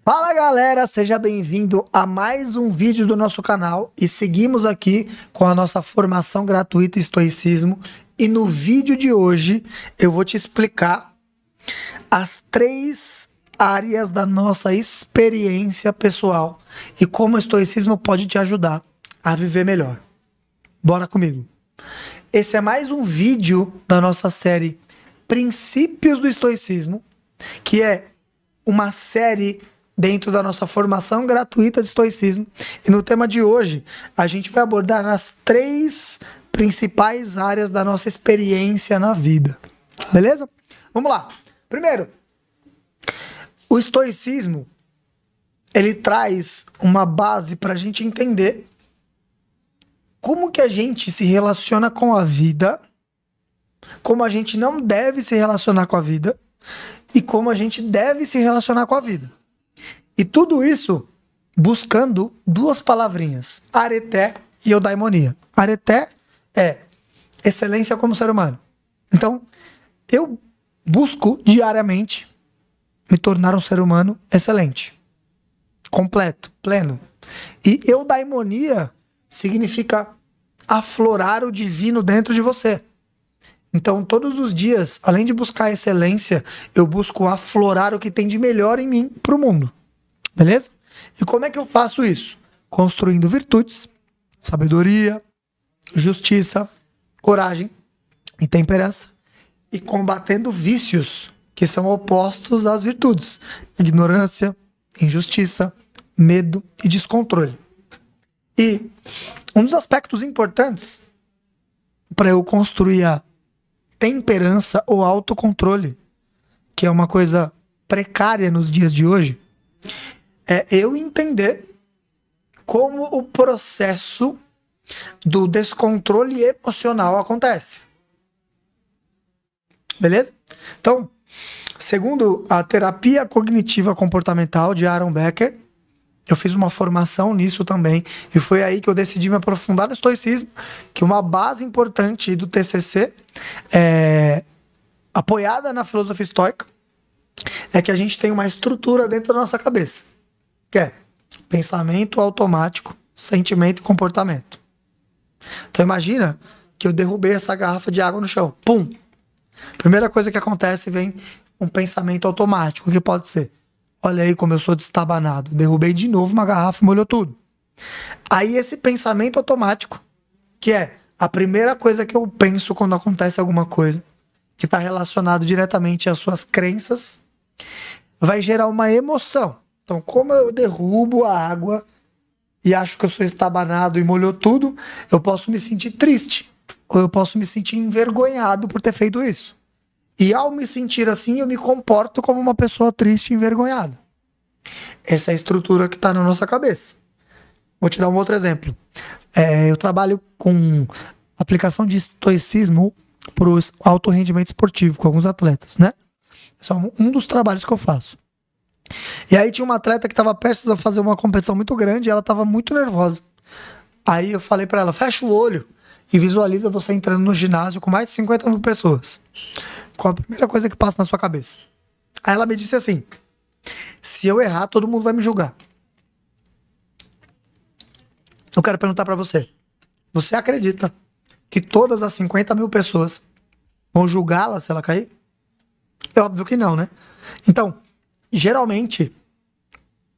Fala galera, seja bem-vindo a mais um vídeo do nosso canal e seguimos aqui com a nossa formação gratuita Estoicismo e no vídeo de hoje eu vou te explicar as 3 áreas da nossa experiência pessoal e como o Estoicismo pode te ajudar a viver melhor. Bora comigo! Esse é mais um vídeo da nossa série Princípios do Estoicismo, que é uma série dentro da nossa formação gratuita de estoicismo. E no tema de hoje, a gente vai abordar as 3 principais áreas da nossa experiência na vida. Beleza? Vamos lá. Primeiro, o estoicismo, ele traz uma base para a gente entender como que a gente se relaciona com a vida, como a gente não deve se relacionar com a vida e como a gente deve se relacionar com a vida. E tudo isso buscando 2 palavrinhas, areté e eudaimonia. Areté é excelência como ser humano. Então, eu busco diariamente me tornar um ser humano excelente, completo, pleno. E eudaimonia significa aflorar o divino dentro de você. Então, todos os dias, além de buscar excelência, eu busco aflorar o que tem de melhor em mim para o mundo. Beleza? E como é que eu faço isso? Construindo virtudes, sabedoria, justiça, coragem e temperança. E combatendo vícios que são opostos às virtudes. Ignorância, injustiça, medo e descontrole. E um dos aspectos importantes para eu construir a temperança ou autocontrole, que é uma coisa precária nos dias de hoje, é eu entender como o processo do descontrole emocional acontece. Beleza? Então, segundo a terapia cognitiva comportamental de Aaron Becker, eu fiz uma formação nisso também, e foi aí que eu decidi me aprofundar no estoicismo, que uma base importante do TCC, apoiada na filosofia estoica, é que a gente tem uma estrutura dentro da nossa cabeça, que é pensamento automático, sentimento e comportamento. Então imagina que eu derrubei essa garrafa de água no chão. Pum! Primeira coisa que acontece, vem um pensamento automático. O que pode ser? Olha aí como eu sou destabanado. Derrubei de novo uma garrafa e molhou tudo. Aí esse pensamento automático, que é a primeira coisa que eu penso quando acontece alguma coisa, que está relacionado diretamente às suas crenças, vai gerar uma emoção. Então, como eu derrubo a água e acho que eu sou estabanado e molhou tudo, eu posso me sentir triste. Ou eu posso me sentir envergonhado por ter feito isso. E ao me sentir assim, eu me comporto como uma pessoa triste e envergonhada. Essa é a estrutura que está na nossa cabeça. Vou te dar um outro exemplo. Eu trabalho com aplicação de estoicismo para o alto rendimento esportivo com alguns atletas, né? Esse é um dos trabalhos que eu faço. E aí tinha uma atleta que estava prestes a fazer uma competição muito grande e ela estava muito nervosa. Aí eu falei para ela, fecha o olho e visualiza você entrando no ginásio com mais de 50 mil pessoas. Qual a primeira coisa que passa na sua cabeça? Aí ela me disse assim, se eu errar, todo mundo vai me julgar. Eu quero perguntar para você, você acredita que todas as 50 mil pessoas vão julgá-la se ela cair? É óbvio que não, né? Então, geralmente,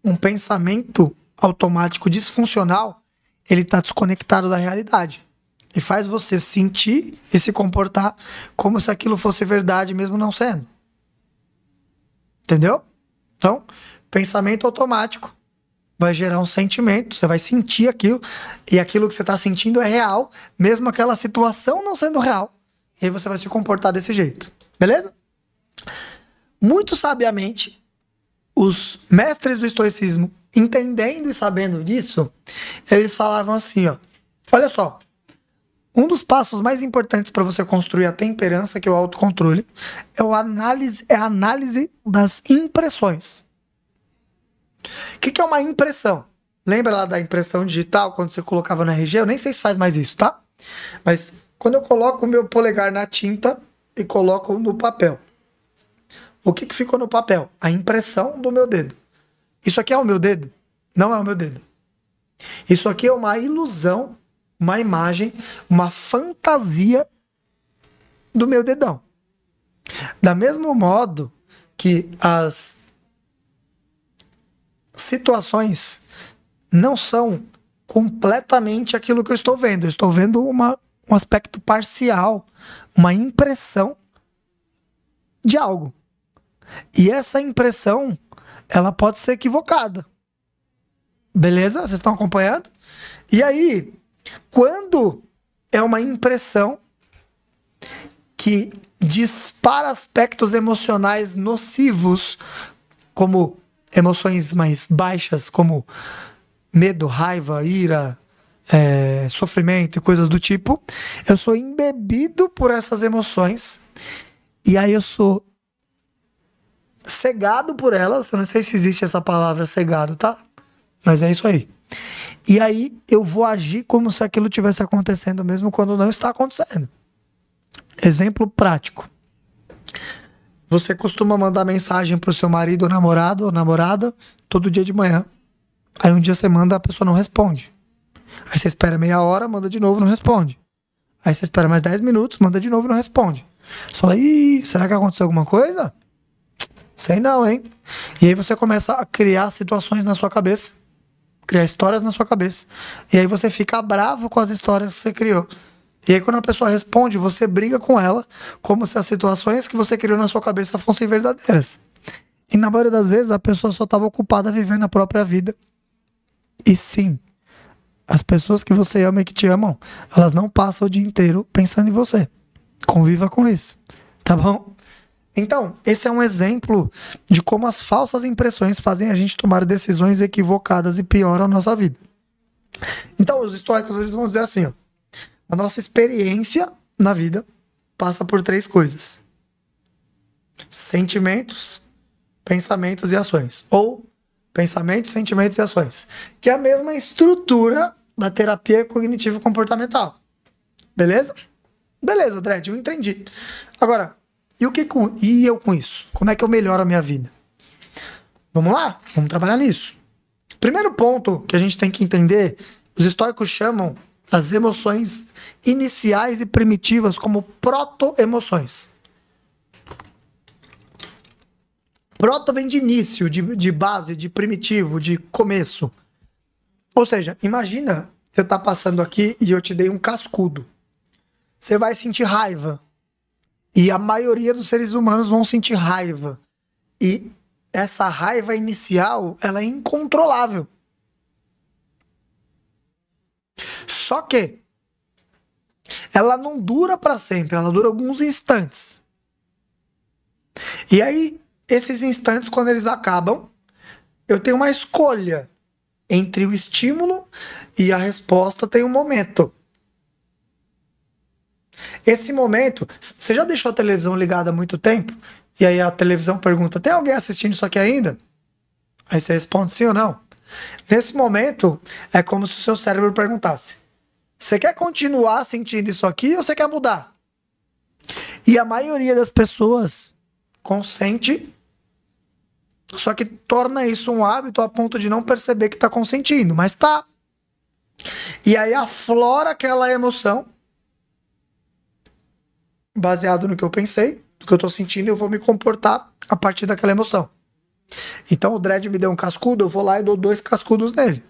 um pensamento automático disfuncional, ele está desconectado da realidade. E faz você sentir e se comportar como se aquilo fosse verdade, mesmo não sendo. Entendeu? Então, pensamento automático vai gerar um sentimento, você vai sentir aquilo, e aquilo que você está sentindo é real, mesmo aquela situação não sendo real. E aí você vai se comportar desse jeito. Beleza? Muito sabiamente, os mestres do estoicismo, entendendo e sabendo disso, eles falavam assim, ó, olha só, um dos passos mais importantes para você construir a temperança, que é o autocontrole, é a análise das impressões. O que é uma impressão? Lembra lá da impressão digital, quando você colocava no RG? Eu nem sei se faz mais isso, tá? Mas quando eu coloco o meu polegar na tinta e coloco no papel, o que ficou no papel? A impressão do meu dedo. Isso aqui é o meu dedo? Não é o meu dedo. Isso aqui é uma ilusão, uma imagem, uma fantasia do meu dedão. Da mesmo modo que as situações não são completamente aquilo que eu estou vendo. Eu estou vendo um aspecto parcial, uma impressão de algo. E essa impressão, ela pode ser equivocada. Beleza? Vocês estão acompanhando? E aí, quando é uma impressão que dispara aspectos emocionais nocivos, como emoções mais baixas, como medo, raiva, ira, sofrimento e coisas do tipo, eu sou embebido por essas emoções e aí eu sou cegado por elas. Eu não sei se existe essa palavra cegado, tá? Mas é isso aí. E aí eu vou agir como se aquilo tivesse acontecendo mesmo quando não está acontecendo. Exemplo prático. Você costuma mandar mensagem pro seu marido ou namorado ou namorada todo dia de manhã. Aí um dia você manda, a pessoa não responde. Aí você espera meia hora, manda de novo, não responde. Aí você espera mais 10 minutos, manda de novo e não responde. Você fala, ih, será que aconteceu alguma coisa? Sei não, hein? E aí você começa a criar situações na sua cabeça. Criar histórias na sua cabeça. E aí você fica bravo com as histórias que você criou. E aí quando a pessoa responde, você briga com ela, como se as situações que você criou na sua cabeça fossem verdadeiras. E na maioria das vezes a pessoa só estava ocupada vivendo a própria vida. E sim, as pessoas que você ama e que te amam, elas não passam o dia inteiro pensando em você. Conviva com isso, tá bom? Então, esse é um exemplo de como as falsas impressões fazem a gente tomar decisões equivocadas e pioram a nossa vida. Então, os estoicos, eles vão dizer assim, ó, a nossa experiência na vida passa por 3 coisas: sentimentos, pensamentos e ações. Ou pensamentos, sentimentos e ações. Que é a mesma estrutura da terapia cognitivo-comportamental. Beleza? Beleza, Dredd, eu entendi. Agora, e eu com isso? Como é que eu melhoro a minha vida? Vamos lá? Vamos trabalhar nisso. Primeiro ponto que a gente tem que entender, os estoicos chamam as emoções iniciais e primitivas como proto-emoções. Proto vem de início, de base, de primitivo, de começo. Ou seja, imagina, você tá passando aqui e eu te dei um cascudo. Você vai sentir raiva. E a maioria dos seres humanos vão sentir raiva. E essa raiva inicial, ela é incontrolável. Só que ela não dura para sempre, ela dura alguns instantes. E aí, esses instantes, quando eles acabam, eu tenho uma escolha entre o estímulo e a resposta. Tem um momento. Esse momento, você já deixou a televisão ligada há muito tempo? E aí a televisão pergunta, tem alguém assistindo isso aqui ainda? Aí você responde sim ou não. Nesse momento, é como se o seu cérebro perguntasse, você quer continuar sentindo isso aqui ou você quer mudar? E a maioria das pessoas consente, só que torna isso um hábito a ponto de não perceber que está consentindo, mas tá. E aí aflora aquela emoção, baseado no que eu pensei, do que eu tô sentindo, eu vou me comportar a partir daquela emoção. Então o Dredd me deu um cascudo, eu vou lá e dou 2 cascudos nele.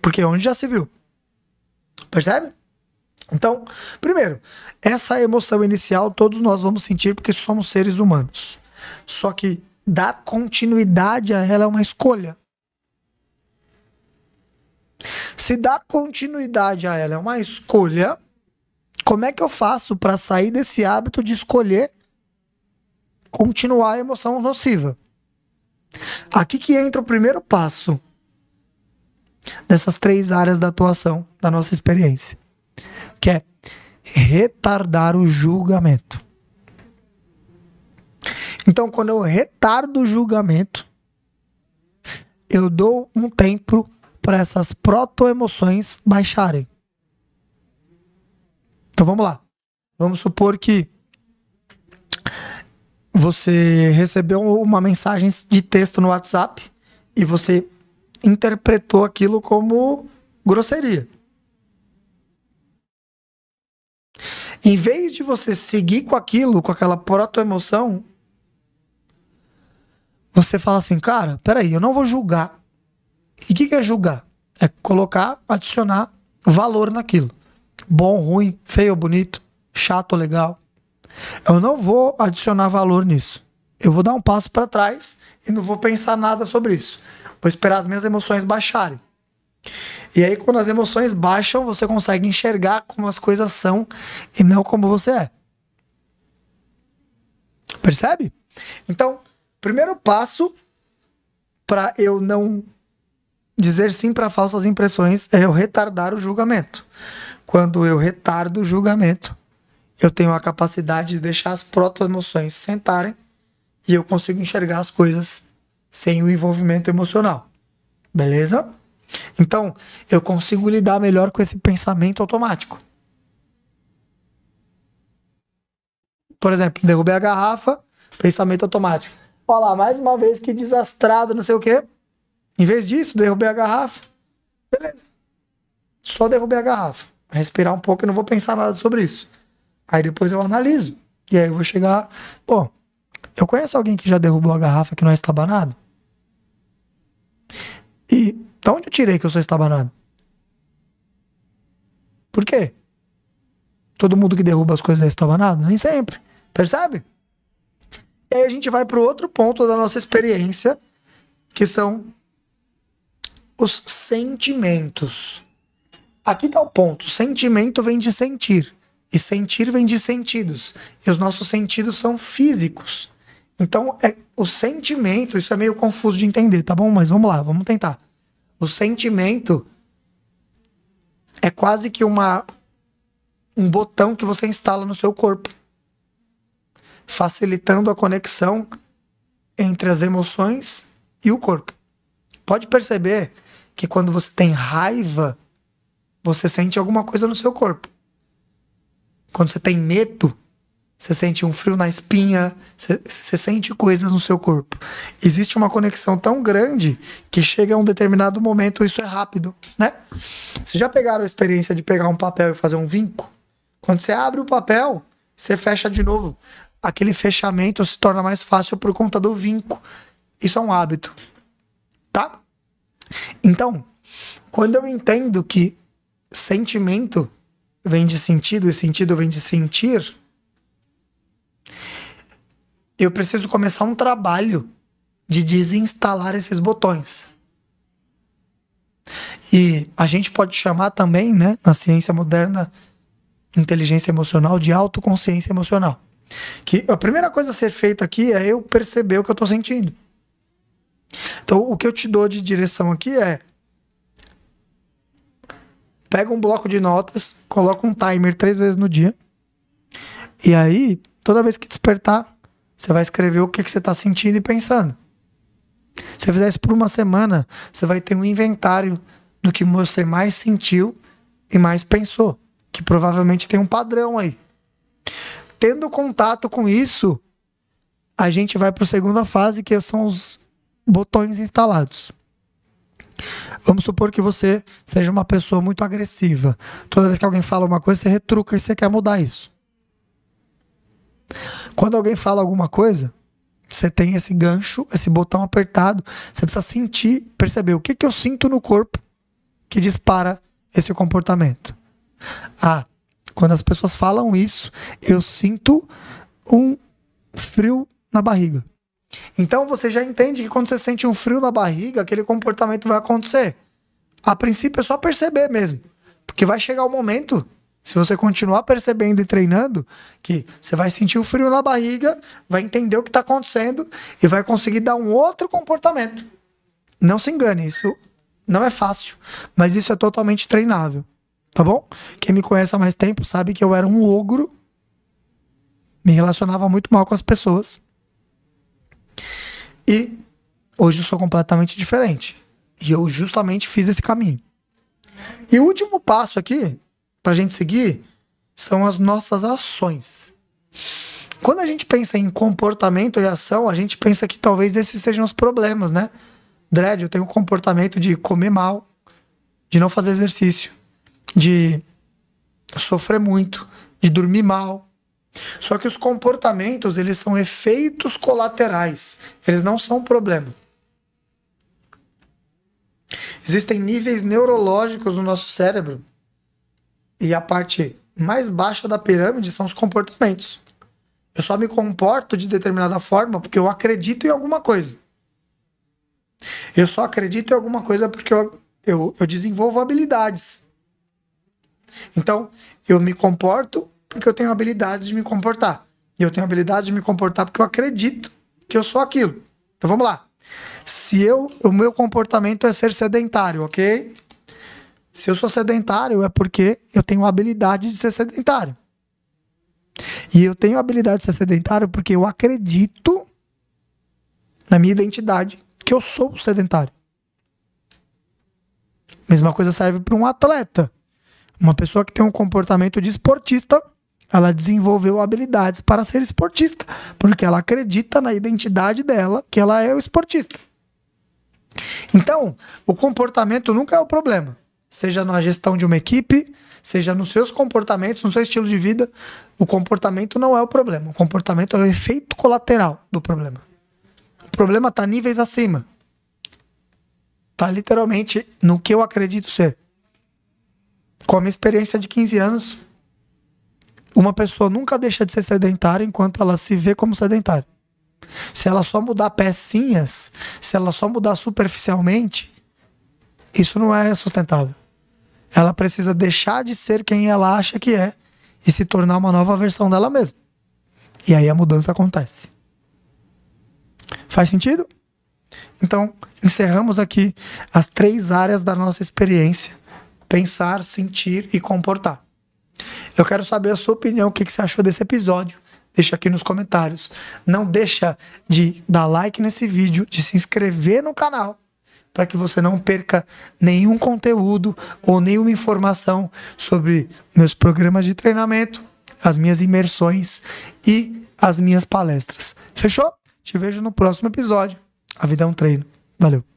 Porque onde já se viu? Percebe? Então, primeiro, essa emoção inicial todos nós vamos sentir porque somos seres humanos. Só que dar continuidade a ela é uma escolha. Se dar continuidade a ela é uma escolha, como é que eu faço para sair desse hábito de escolher continuar a emoção nociva? Aqui que entra o primeiro passo dessas 3 áreas da atuação da nossa experiência, que é retardar o julgamento. Então, quando eu retardo o julgamento, eu dou um tempo para essas proto-emoções baixarem. Então vamos lá. Vamos supor que você recebeu uma mensagem de texto no WhatsApp e você interpretou aquilo como grosseria. Em vez de você seguir com aquilo, com aquela proto-emoção, você fala assim, cara, peraí, eu não vou julgar. E o que é julgar? É colocar, adicionar valor naquilo. Bom, ruim, feio ou bonito, chato ou legal. Eu não vou adicionar valor nisso. Eu vou dar um passo para trás e não vou pensar nada sobre isso. Vou esperar as minhas emoções baixarem. E aí, quando as emoções baixam, você consegue enxergar como as coisas são e não como você é. Percebe? Então, primeiro passo para eu não dizer sim para falsas impressões é eu retardar o julgamento. Quando eu retardo o julgamento, eu tenho a capacidade de deixar as proto-emoções sentarem e eu consigo enxergar as coisas sem o envolvimento emocional. Beleza? Então, eu consigo lidar melhor com esse pensamento automático. Por exemplo, derrubei a garrafa, pensamento automático. Olha lá, mais uma vez que desastrado, não sei o quê. Em vez disso, derrubei a garrafa. Beleza. Só derrubei a garrafa. Respirar um pouco e não vou pensar nada sobre isso. Aí depois eu analiso. E aí eu vou chegar... Pô, eu conheço alguém que já derrubou a garrafa que não é estabanado? E de onde eu tirei que eu sou estabanado? Por quê? Todo mundo que derruba as coisas é estabanado? Nem sempre. Percebe? E aí a gente vai para o outro ponto da nossa experiência, que são os sentimentos. Aqui está o ponto. Sentimento vem de sentir. E sentir vem de sentidos. E os nossos sentidos são físicos. Então, o sentimento, isso é meio confuso de entender, tá bom? Mas vamos lá, vamos tentar. O sentimento é quase que um botão que você instala no seu corpo, facilitando a conexão entre as emoções e o corpo. Pode perceber que quando você tem raiva, você sente alguma coisa no seu corpo. Quando você tem medo, você sente um frio na espinha, você sente coisas no seu corpo. Existe uma conexão tão grande que chega a um determinado momento, isso é rápido, né? Vocês já pegaram a experiência de pegar um papel e fazer um vinco? Quando você abre o papel, você fecha de novo. Aquele fechamento se torna mais fácil por conta do vinco. Isso é um hábito, tá? Então, quando eu entendo que sentimento vem de sentido e sentido vem de sentir, eu preciso começar um trabalho de desinstalar esses botões. E a gente pode chamar também, né, na ciência moderna, inteligência emocional, de autoconsciência emocional. Que a primeira coisa a ser feita aqui é eu perceber o que eu estou sentindo. Então, o que eu te dou de direção aqui é: pega um bloco de notas, coloca um timer 3 vezes no dia, e aí, toda vez que despertar, você vai escrever o que você está sentindo e pensando. Se você fizer isso por uma semana, você vai ter um inventário do que você mais sentiu e mais pensou, que provavelmente tem um padrão aí. Tendo contato com isso, a gente vai para a segunda fase, que são os botões instalados. Vamos supor que você seja uma pessoa muito agressiva. Toda vez que alguém fala uma coisa, você retruca e você quer mudar isso. Quando alguém fala alguma coisa, você tem esse gancho, esse botão apertado, você precisa sentir, perceber o que eu sinto no corpo que dispara esse comportamento. Quando as pessoas falam isso, eu sinto um frio na barriga. Então você já entende que quando você sente um frio na barriga, aquele comportamento vai acontecer. A princípio é só perceber mesmo, porque vai chegar o momento, se você continuar percebendo e treinando, que você vai sentir o frio na barriga, vai entender o que está acontecendo e vai conseguir dar um outro comportamento. Não se engane, isso não é fácil, mas isso é totalmente treinável, tá bom? Quem me conhece há mais tempo sabe que eu era um ogro, me relacionava muito mal com as pessoas, e hoje eu sou completamente diferente. E eu justamente fiz esse caminho. E o último passo aqui, pra gente seguir, são as nossas ações. Quando a gente pensa em comportamento e ação, a gente pensa que talvez esses sejam os problemas, né? Dredd, eu tenho um comportamento de comer mal, de não fazer exercício, de sofrer muito, de dormir mal. Só que os comportamentos, eles são efeitos colaterais. Eles não são um problema. Existem níveis neurológicos no nosso cérebro. E a parte mais baixa da pirâmide são os comportamentos. Eu só me comporto de determinada forma porque eu acredito em alguma coisa. Eu só acredito em alguma coisa porque eu desenvolvo habilidades. Então, eu me comporto porque eu tenho habilidades de me comportar. E eu tenho habilidades de me comportar porque eu acredito que eu sou aquilo. Então vamos lá. O meu comportamento é ser sedentário, ok? Se eu sou sedentário é porque eu tenho habilidade de ser sedentário. E eu tenho habilidade de ser sedentário porque eu acredito na minha identidade que eu sou sedentário. Mesma coisa serve para um atleta. Uma pessoa que tem um comportamento de esportista, ela desenvolveu habilidades para ser esportista, porque ela acredita na identidade dela que ela é o esportista. Então, o comportamento nunca é o problema. Seja na gestão de uma equipe, seja nos seus comportamentos, no seu estilo de vida, o comportamento não é o problema. O comportamento é o efeito colateral do problema. O problema está níveis acima. Está literalmente no que eu acredito ser. Com a minha experiência de 15 anos, uma pessoa nunca deixa de ser sedentária enquanto ela se vê como sedentária. Se ela só mudar pecinhas, se ela só mudar superficialmente, isso não é sustentável. Ela precisa deixar de ser quem ela acha que é e se tornar uma nova versão dela mesma. E aí a mudança acontece. Faz sentido? Então, encerramos aqui as 3 áreas da nossa experiência: pensar, sentir e comportar. Eu quero saber a sua opinião, o que você achou desse episódio. Deixa aqui nos comentários. Não deixa de dar like nesse vídeo, de se inscrever no canal, para que você não perca nenhum conteúdo ou nenhuma informação sobre meus programas de treinamento, as minhas imersões e as minhas palestras. Fechou? Te vejo no próximo episódio. A vida é um treino. Valeu!